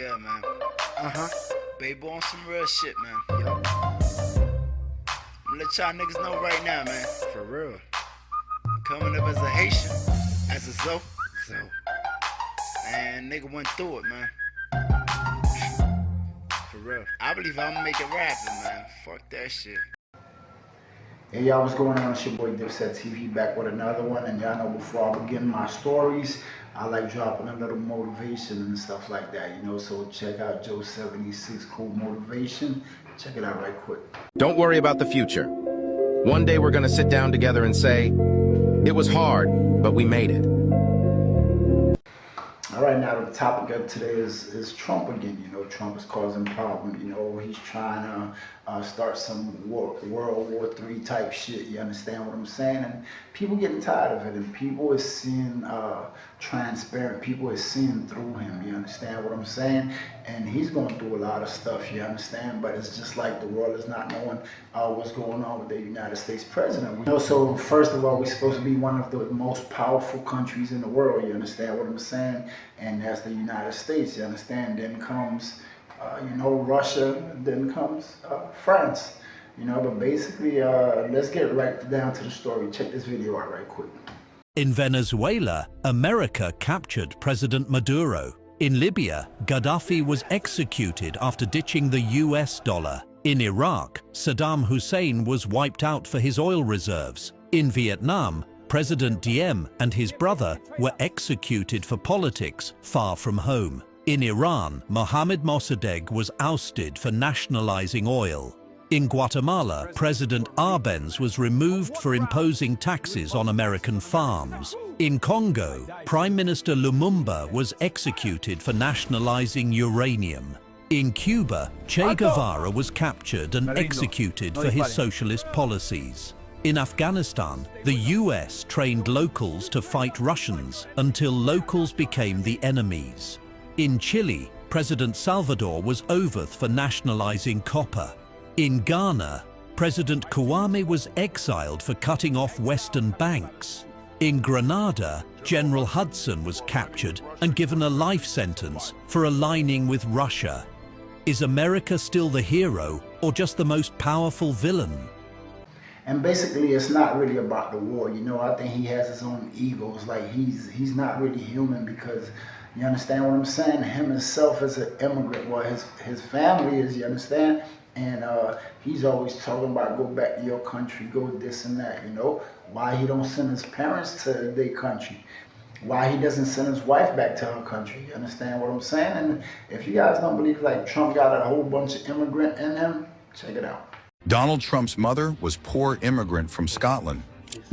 Yeah, man. Uh-huh. Baby on some real shit, man. Yup. I'm let y'all niggas know right now, man. For real. Coming up as a Haitian, as a Zo, So, and nigga went through it, man. for real. I believe I'ma make it rapping, man. Fuck that shit. Hey y'all, what's going on? It's your boy Dipset TV back with another one. And y'all know before I begin my stories, I like dropping a little motivation and stuff like that, you know. So check out Joe76 Cool Motivation. Check it out right quick. Don't worry about the future. One day we're gonna sit down together and say, it was hard, but we made it. All right, now the topic of today is Trump again. You know, Trump is causing problems. You know, he's trying to start some World War III type shit. You understand what I'm saying? And people getting tired of it, and people is seeing transparent. People is seeing through him. You understand what I'm saying? And he's going through a lot of stuff. You understand? But it's just like the world is not knowing what's going on with the United States president. You know, so first of all, we're supposed to be one of the most powerful countries in the world. You understand what I'm saying? And that's the United States, you understand? Then comes, you know, Russia, then comes France, you know, but basically, let's get right down to the story. Check this video out right quick. In Venezuela, America captured President Maduro. In Libya, Gaddafi was executed after ditching the US dollar. In Iraq, Saddam Hussein was wiped out for his oil reserves. In Vietnam, President Diem and his brother were executed for politics far from home. In Iran, Mohammad Mossadegh was ousted for nationalizing oil. In Guatemala, President Arbenz was removed for imposing taxes on American farms. In Congo, Prime Minister Lumumba was executed for nationalizing uranium. In Cuba, Che Guevara was captured and executed for his socialist policies. In Afghanistan, the US trained locals to fight Russians until locals became the enemies. In Chile, President Salvador was overthrown for nationalizing copper. In Ghana, President Kwame was exiled for cutting off Western banks. In Grenada, General Hudson was captured and given a life sentence for aligning with Russia. Is America still the hero or just the most powerful villain? And basically, it's not really about the war. You know, I think he has his own egos. Like, he's not really human because, you understand what I'm saying? Him himself as an immigrant, well, his family is, you understand? And he's always talking about go back to your country, go this and that, you know? Why he don't send his parents to their country? Why he doesn't send his wife back to her country? You understand what I'm saying? And if you guys don't believe like Trump got a whole bunch of immigrant in him, check it out. Donald Trump's mother was poor immigrant from Scotland.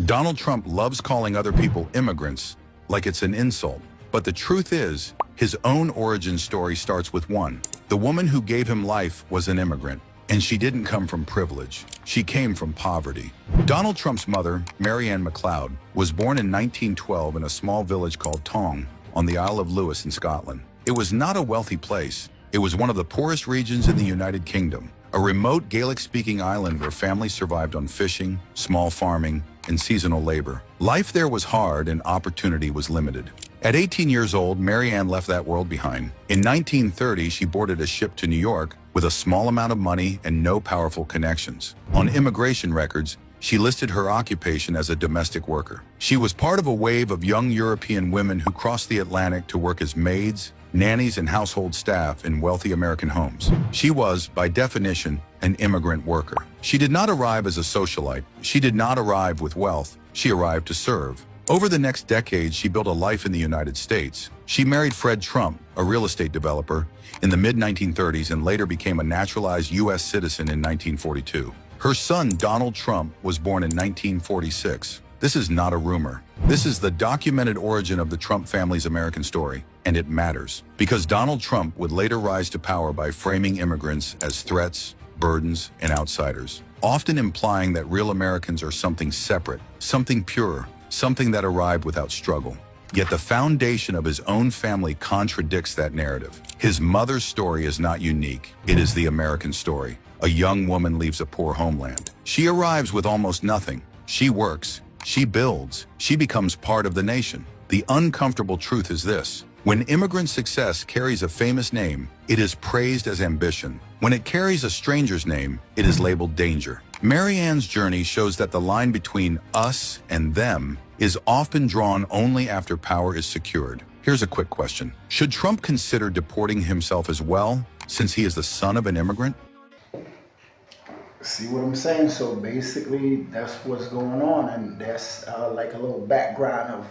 Donald Trump loves calling other people immigrants like it's an insult. But the truth is, his own origin story starts with one. The woman who gave him life was an immigrant, and she didn't come from privilege. She came from poverty. Donald Trump's mother, Mary Ann MacLeod, was born in 1912 in a small village called Tong on the Isle of Lewis in Scotland. It was not a wealthy place. It was one of the poorest regions in the United Kingdom, a remote Gaelic-speaking island where families survived on fishing, small farming, and seasonal labor. Life there was hard and opportunity was limited. At 18 years old, Mary Ann left that world behind. In 1930, she boarded a ship to New York with a small amount of money and no powerful connections. On immigration records, she listed her occupation as a domestic worker. She was part of a wave of young European women who crossed the Atlantic to work as maids, nannies, and household staff in wealthy American homes. She was, by definition, an immigrant worker. She did not arrive as a socialite. She did not arrive with wealth. She arrived to serve. Over the next decade, she built a life in the United States. She married Fred Trump, a real estate developer, in the mid-1930s and later became a naturalized U.S. citizen in 1942. Her son, Donald Trump, was born in 1946. This is not a rumor. This is the documented origin of the Trump family's American story, and it matters because Donald Trump would later rise to power by framing immigrants as threats, burdens, and outsiders, often implying that real Americans are something separate, something pure, something that arrived without struggle. Yet the foundation of his own family contradicts that narrative. His mother's story is not unique. It is the American story. A young woman leaves a poor homeland. She arrives with almost nothing. She works. She builds. She becomes part of the nation. The uncomfortable truth is this. When immigrant success carries a famous name, it is praised as ambition. When it carries a stranger's name, it is labeled danger. Marianne's journey shows that the line between us and them is often drawn only after power is secured. Here's a quick question. Should Trump consider deporting himself as well, since he is the son of an immigrant? See what I'm saying? So basically, that's what's going on, and that's like a little background of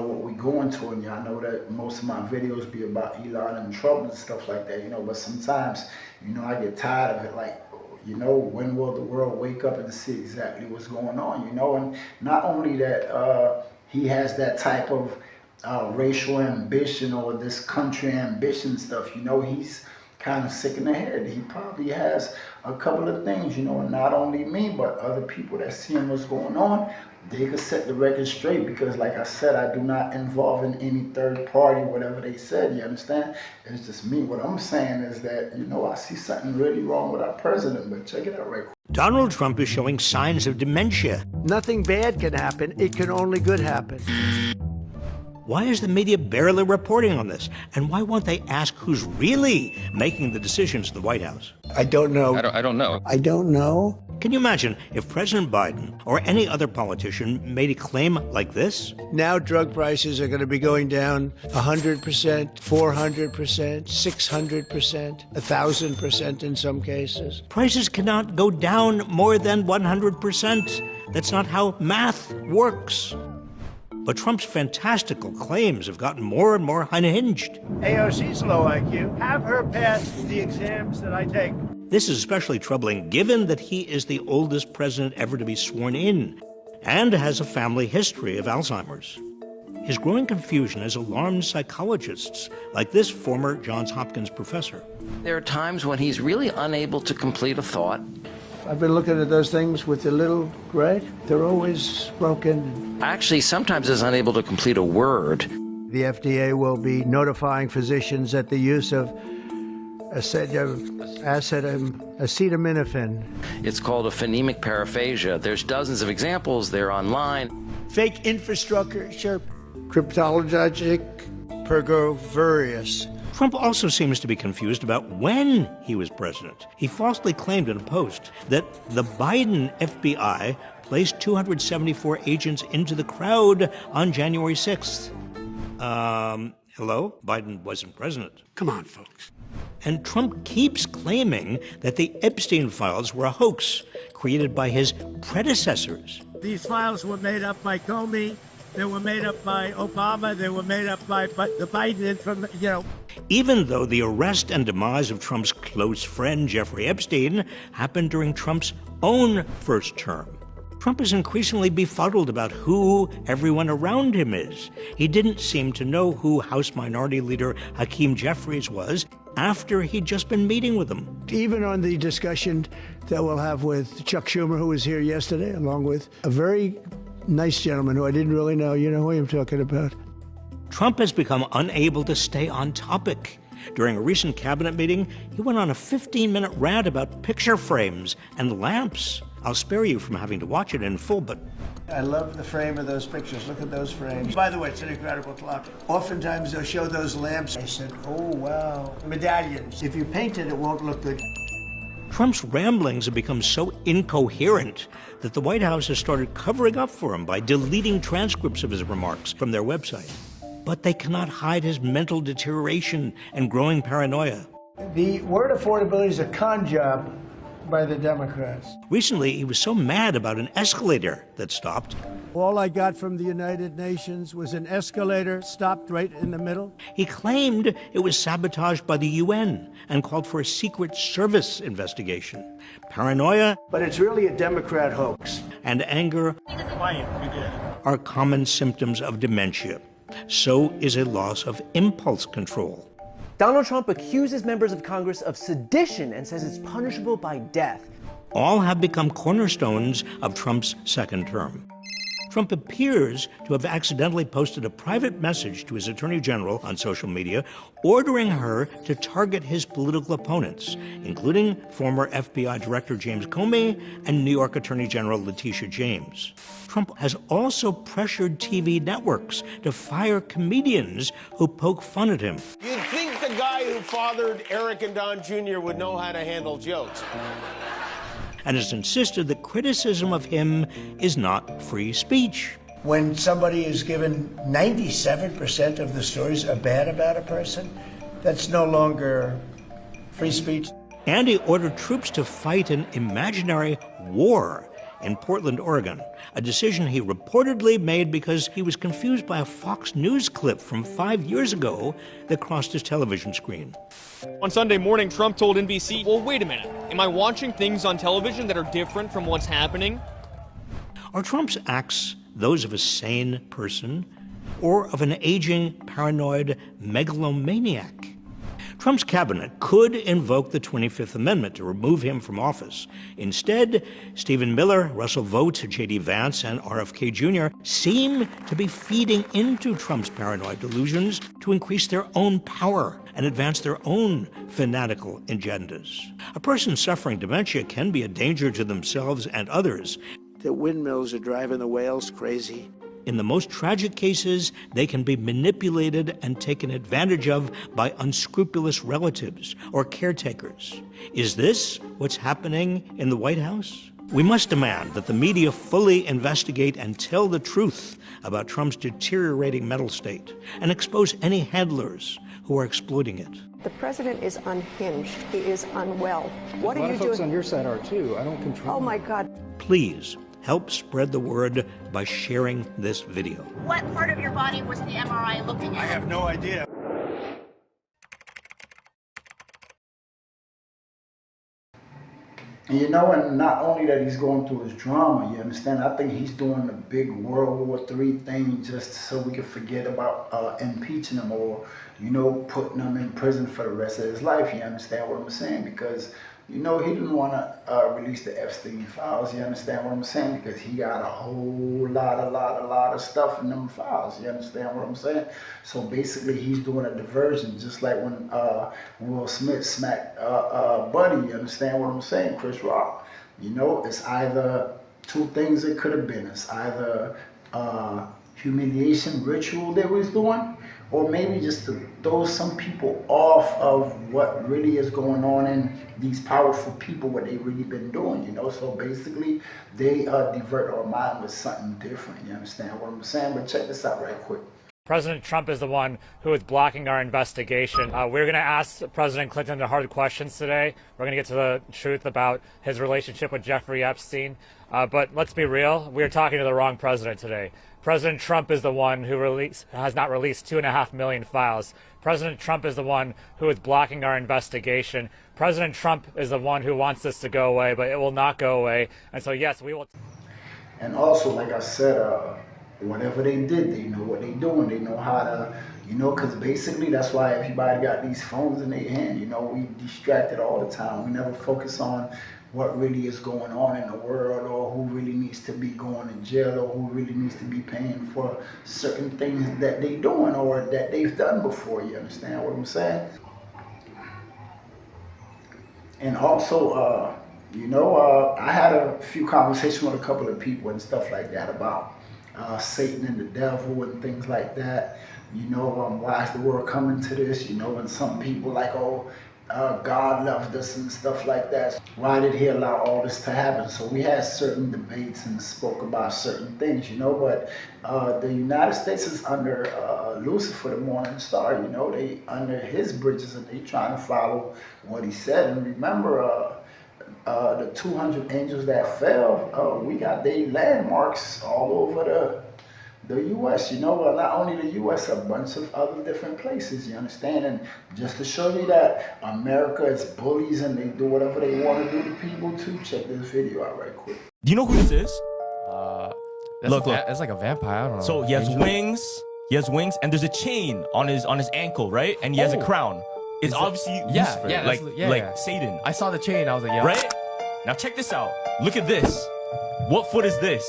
what we going to. And y'all know that most of my videos be about Elon and Trump and stuff like that, you know. But sometimes, you know, I get tired of it. Like, you know, when will the world wake up and see exactly what's going on, you know? And not only that, he has that type of racial ambition or this country ambition stuff, you know, he's kind of sick in the head. He probably has a couple of things, you know, and not only me, but other people that see what's going on, they could set the record straight, because like I said, I do not involve in any third party, whatever they said, you understand? It's just me. What I'm saying is that, you know, I see something really wrong with our president, but check it out right quick. Donald Trump is showing signs of dementia. Nothing bad can happen. It can only good happen. Why is the media barely reporting on this? And why won't they ask who's really making the decisions in the White House? I don't know. I don't know. I don't know. Can you imagine if President Biden or any other politician made a claim like this? Now drug prices are going to be going down 100%, 400%, 600%, 1,000% in some cases. Prices cannot go down more than 100%. That's not how math works. But Trump's fantastical claims have gotten more and more unhinged. AOC's low IQ. Have her pass the exams that I take. This is especially troubling given that he is the oldest president ever to be sworn in and has a family history of Alzheimer's. His growing confusion has alarmed psychologists like this former Johns Hopkins professor. There are times when he's really unable to complete a thought. I've been looking at those things with the little gray. They're always broken. Actually, sometimes is unable to complete a word. The FDA will be notifying physicians that the use of acetaminophen. It's called a phonemic paraphasia. There's dozens of examples. They're online. Fake infrastructure, cryptologic pergovarius. Trump also seems to be confused about when he was president. He falsely claimed in a post that the Biden FBI placed 274 agents into the crowd on January 6th. Hello? Biden wasn't president. Come on, folks. And Trump keeps claiming that the Epstein files were a hoax created by his predecessors. These files were made up by Comey. They were made up by Obama. They were made up by the Biden from, you know. Even though the arrest and demise of Trump's close friend, Jeffrey Epstein, happened during Trump's own first term. Trump is increasingly befuddled about who everyone around him is. He didn't seem to know who House Minority Leader Hakeem Jeffries was after he'd just been meeting with him. Even on the discussion that we'll have with Chuck Schumer, who was here yesterday, along with a very nice gentleman who I didn't really know. You know who I'm talking about. Trump has become unable to stay on topic. During a recent cabinet meeting, he went on a 15-minute rant about picture frames and lamps. I'll spare you from having to watch it in full, but... I love the frame of those pictures. Look at those frames. By the way, it's an incredible clock. Oftentimes they'll show those lamps. I said, oh, wow. Medallions. If you paint it, it won't look good. Trump's ramblings have become so incoherent that the White House has started covering up for him by deleting transcripts of his remarks from their website. But they cannot hide his mental deterioration and growing paranoia. The word affordability is a con job by the Democrats. Recently, he was so mad about an escalator that stopped. All I got from the United Nations was an escalator stopped right in the middle. He claimed it was sabotaged by the UN and called for a Secret Service investigation. Paranoia, but it's really a Democrat hoax, and anger are common symptoms of dementia. So is a loss of impulse control. Donald Trump accuses members of Congress of sedition and says it's punishable by death. All have become cornerstones of Trump's second term. Trump appears to have accidentally posted a private message to his attorney general on social media, ordering her to target his political opponents, including former FBI Director James Comey and New York Attorney General Letitia James. Trump has also pressured TV networks to fire comedians who poke fun at him. You'd think the guy who fathered Eric and Don Jr. would know how to handle jokes. And has insisted that criticism of him is not free speech. When somebody is given 97% of the stories are bad about a person, that's no longer free speech. And he ordered troops to fight an imaginary war in Portland, Oregon, a decision he reportedly made because he was confused by a Fox News clip from 5 years ago that crossed his television screen. On Sunday morning, Trump told NBC, well, wait a minute, am I watching things on television that are different from what's happening? Are Trump's acts those of a sane person or of an aging, paranoid megalomaniac? Trump's cabinet could invoke the 25th Amendment to remove him from office. Instead, Stephen Miller, Russell Vought, J.D. Vance, and RFK Jr. seem to be feeding into Trump's paranoid delusions to increase their own power and advance their own fanatical agendas. A person suffering dementia can be a danger to themselves and others. The windmills are driving the whales crazy. In the most tragic cases, they can be manipulated and taken advantage of by unscrupulous relatives or caretakers. Is this what's happening in the White House? We must demand that the media fully investigate and tell the truth about Trump's deteriorating mental state and expose any handlers who are exploiting it. The president is unhinged. He is unwell. What are you doing? A lot of folks on your side are too. I don't control. Oh my God. Please help spread the word by sharing this video. What part of your body was the MRI looking at? I have no idea. And you know, and not only that he's going through his drama, you understand, I think he's doing the big World War III thing just so we can forget about impeaching him or, you know, putting him in prison for the rest of his life. You understand what I'm saying? Because, you know, he didn't want to release the Epstein files. You understand what I'm saying? Because he got a whole lot of stuff in them files. You understand what I'm saying? So basically, he's doing a diversion, just like when Will Smith smacked Buddy. You understand what I'm saying? Chris Rock. You know, it's either two things it could have been. It's either humiliation ritual they was doing, or maybe just to throw some people off of what really is going on in these powerful people, what they really been doing, you know. So basically, they divert our mind with something different. You understand what I'm saying? But check this out right quick. President Trump is the one who is blocking our investigation. We're going to ask President Clinton the hard questions today. We're going to get to the truth about his relationship with Jeffrey Epstein. But let's be real, we're talking to the wrong president today. President Trump is the one who has not released 2.5 million files. President Trump is the one who is blocking our investigation. President Trump is the one who wants this to go away, but it will not go away. And so, yes, we will. And also, like I said, whatever they did, they know what they're doing. They know how to, you know, because basically that's why everybody got these phones in their hand. You know, we distracted all the time. We never focus on what really is going on in the world, or who really needs to be going to jail, or who really needs to be paying for certain things that they're doing or that they've done before. You understand what I'm saying? And also, you know, I had a few conversations with a couple of people and stuff like that about Satan and the devil and things like that. You know, why is the world coming to this? You know, and some people like, oh, God loved us and stuff like that. Why did he allow all this to happen? So we had certain debates and spoke about certain things, you know, but the United States is under Lucifer, the morning star, you know, they under his bridges and they trying to follow what he said. And remember, the 200 angels that fell, we got their landmarks all over the U.S., you know. Well, not only the U.S., a bunch of other different places, you understand? And just to show you that America is bullies and they do whatever they want to do to people too, check this video out right quick. Do you know who this is? Look, it's like a vampire. I don't know. So he has wings. He has wings, and there's a chain on his ankle, right? And he has a crown. It's obviously Lucifer, like Satan. I saw the chain. I was like, yeah. Right? Now check this out. Look at this. What foot is this?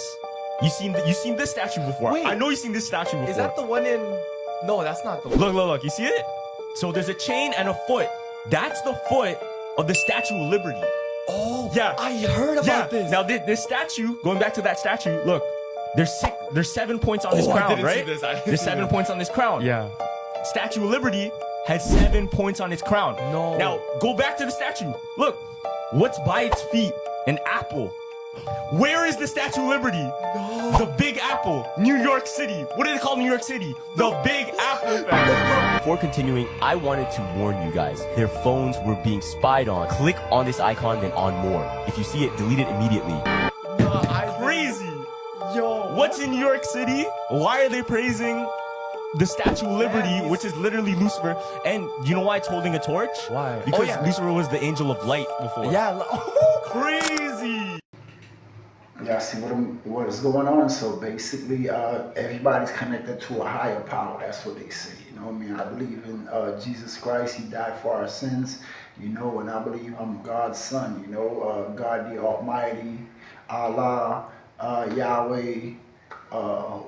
You seen this statue before. Wait. I know you've seen this statue before. Is that the one in... No, that's not the one. Look. You see it? So there's a chain and a foot. That's the foot of the Statue of Liberty. Oh, yeah. I heard about this. Now this statue, going back to that statue, look, there's 7 points on this crown, right? There's 7 points on this crown. Yeah. Statue of Liberty has 7 points on its crown. No. Now go back to the statue. Look, what's by its feet? An apple. Where is the Statue of Liberty? No. The Big Apple, New York City. What do they call New York City? The Big Apple, fam. Before continuing, I wanted to warn you guys. Their phones were being spied on. Click on this icon, then on more. If you see it, delete it immediately. Crazy. Yo. What's in New York City? Why are they praising the Statue of Liberty, which is literally Lucifer? And you know why it's holding a torch? Why? Because Lucifer was the angel of light before. Yeah. Crazy. Y'all see what is going on? So basically, everybody's connected to a higher power. That's what they say. You know what I mean? I believe in Jesus Christ. He died for our sins. You know, and I believe I'm God's son. You know, God the Almighty, Allah, Yahweh,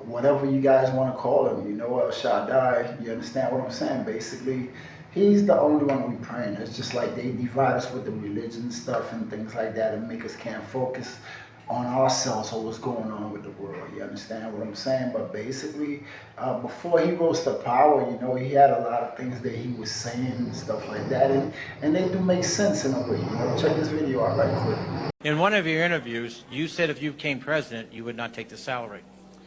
whatever you guys want to call him. You know, Shaddai. You understand what I'm saying? Basically, he's the only one we praying. It's just like they divide us with the religion stuff and things like that and make us can't focus on ourselves or what's going on with the world. You understand what I'm saying? But basically, before he rose to power, you know, he had a lot of things that he was saying and stuff like that, and they do make sense in a way. You know, check this video out right quick. In one of your interviews, you said if you became president, you would not take the salary.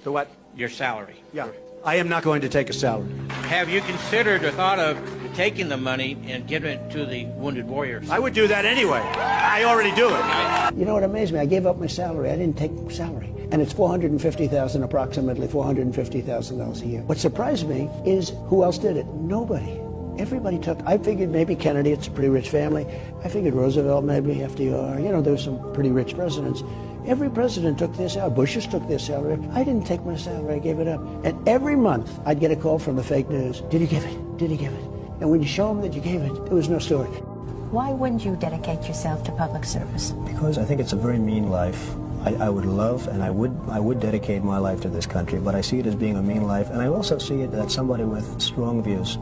The what? Your salary. Yeah. I am not going to take a salary. Have you considered or thought of taking the money and giving it to the wounded warriors? I would do that anyway. I already do it. You know what amazed me? I gave up my salary. I didn't take salary. And it's $450,000, approximately $450,000 a year. What surprised me is who else did it? Nobody. Everybody took. I figured maybe Kennedy, it's a pretty rich family. I figured Roosevelt, maybe FDR. You know, there's some pretty rich presidents. Every president took their salary. Bush's took their salary. I didn't take my salary. I gave it up. And every month, I'd get a call from the fake news. Did he give it? Did he give it? And when you show them that you gave it, there was no story. Why wouldn't you dedicate yourself to public service? Because I think it's a very mean life. I would love and I would dedicate my life to this country, but I see it as being a mean life, and I also see it as somebody with strong views.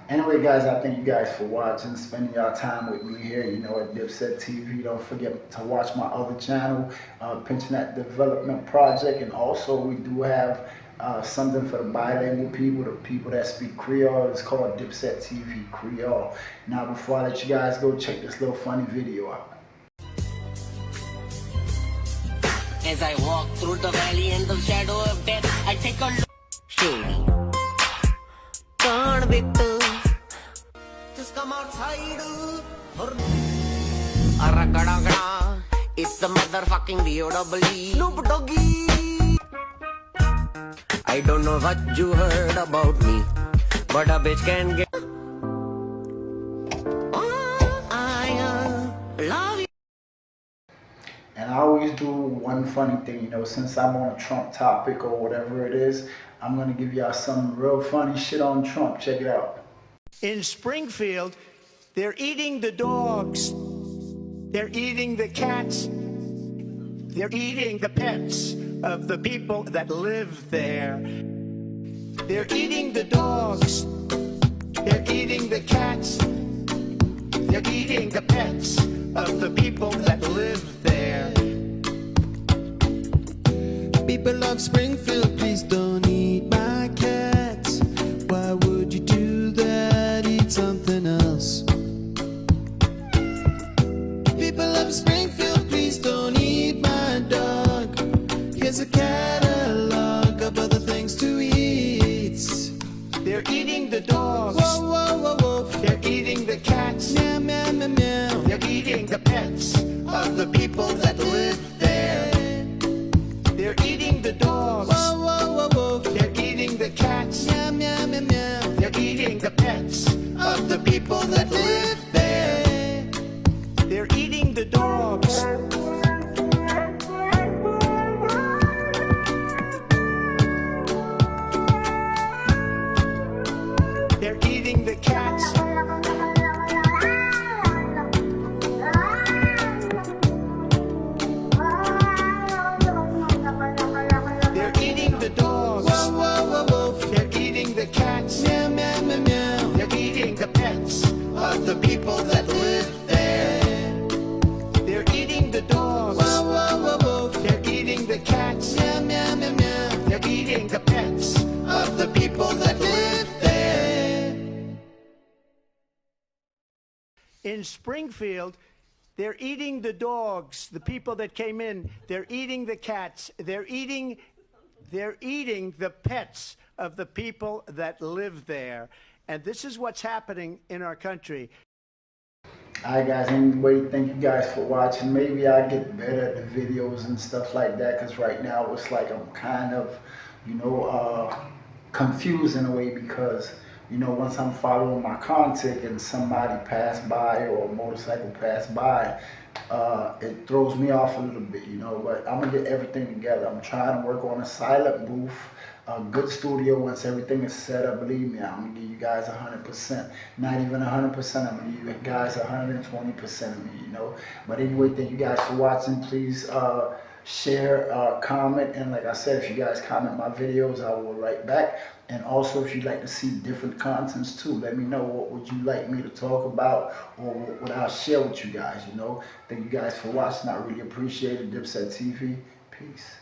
Anyway, guys, I thank you guys for watching, spending your time with me here, you know, at Dipset TV. Don't forget to watch my other channel, Pensionet Development Project, and also we do have something for the bilingual people, the people that speak Creole. It's called Dipset TV Creole. Now, before I let you guys go, check this little funny video out. As I walk through the valley in the shadow of death, I take a look. Shady. Just come outside. It's the motherfucking D.O.E. Snoop Doggy. I don't know what you heard about me, but a bitch can get. I love you. And I always do one funny thing, you know, since I'm on a Trump topic or whatever it is, I'm going to give y'all some real funny shit on Trump. Check it out. In Springfield, they're eating the dogs. They're eating the cats. They're eating the pets of the people that live there. They're eating the dogs. They're eating the cats. They're eating the pets of the people that live there. People of Springfield, please don't eat my cats. Why would you do that? Eat something else. People of Springfield, please don't eat my dog. Here's a catalog of other things to eat. They're eating the dogs. Whoa, whoa, whoa, whoa. They're eating the cats. Meow, meow, meow, meow. They're eating the pets of the people that live there. They're eating the dogs. Whoa, whoa, whoa, whoa. They're eating the cats. Meow, meow, meow, meow. They're eating the pets of the people that live there. They're eating the dogs. They're eating the cats. in Springfield, they're eating the dogs, the people that came in. They're eating the cats. They're eating the pets of the people that live there. And this is what's happening in our country. Alright guys, anyway, thank you guys for watching. Maybe I get better at the videos and stuff like that, because right now it's like I'm kind of, confused in a way, because once I'm following my content and somebody passed by or a motorcycle passed by, it throws me off a little bit, but I'm gonna get everything together. I'm trying to work on a silent booth, a good studio. Once everything is set up, believe me, I'm gonna give you guys 100%, not even 100%, I'm gonna give you guys 120% of me, But anyway, thank you guys for watching. Please share, comment, and like I said, if you guys comment my videos, I will write back. And also, if you'd like to see different contents too, let me know what would you like me to talk about, or what would I share with you guys, Thank you guys for watching. I really appreciate it. Dipset TV. Peace.